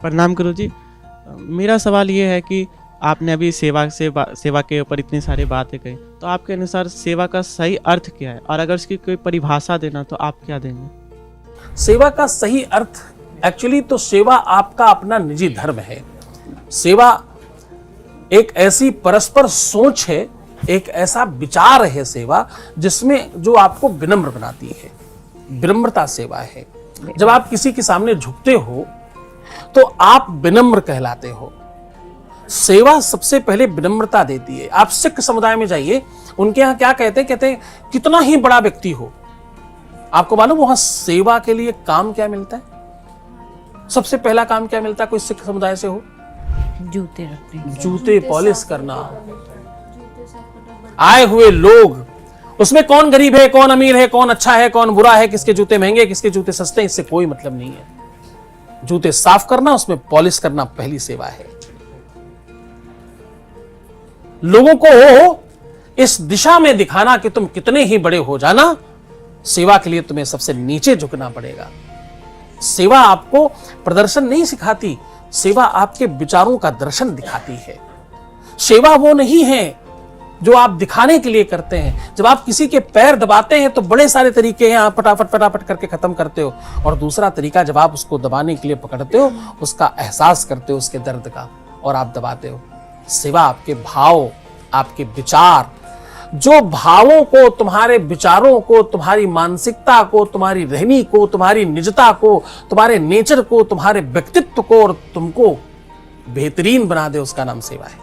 प्रणाम गुरुजी। मेरा सवाल ये है कि आपने अभी सेवा के ऊपर इतनी सारी बातें कही, तो आपके अनुसार सेवा का सही अर्थ क्या है, और अगर उसकी कोई परिभाषा देना तो आप क्या देंगे? सेवा का सही अर्थ एक्चुअली तो सेवा आपका अपना निजी धर्म है। सेवा एक ऐसी परस्पर सोच है, एक ऐसा विचार है सेवा जिसमें जो आपको विनम्र बनाती है। विनम्रता सेवा है। जब आप किसी के सामने झुकते हो तो आप विनम्र कहलाते हो। सेवा सबसे पहले विनम्रता देती है। आप सिख समुदाय में जाइए, उनके यहां क्या कहते हैं कितना ही बड़ा व्यक्ति हो, आपको मालूम वहां सेवा के लिए काम क्या मिलता है? सबसे पहला काम क्या मिलता है? कोई सिख समुदाय से हो, जूते रखने, जूते पॉलिश करना। आए हुए लोग, उसमें कौन गरीब है, कौन अमीर है, कौन अच्छा है, कौन बुरा है, किसके जूते महंगे, किसके जूते सस्ते, इससे कोई मतलब नहीं है। जूते साफ करना, उसमें पॉलिश करना पहली सेवा है। लोगों को इस दिशा में दिखाना कि तुम कितने ही बड़े हो जाना, सेवा के लिए तुम्हें सबसे नीचे झुकना पड़ेगा। सेवा आपको प्रदर्शन नहीं सिखाती, सेवा आपके विचारों का दर्शन दिखाती है। सेवा वो नहीं है जो आप दिखाने के लिए करते हैं। जब आप किसी के पैर दबाते हैं तो बड़े सारे तरीके हैं, आप फटाफट करके खत्म करते हो, और दूसरा तरीका जब आप उसको दबाने के लिए पकड़ते हो, उसका एहसास करते हो, उसके दर्द का, और आप दबाते हो। सेवा आपके भाव, आपके विचार, जो भावों को, तुम्हारे विचारों को, तुम्हारी मानसिकता को, तुम्हारी रहनी को, तुम्हारी निजता को, तुम्हारे नेचर को, तुम्हारे व्यक्तित्व को और तुमको बेहतरीन बना दे, उसका नाम सेवा है।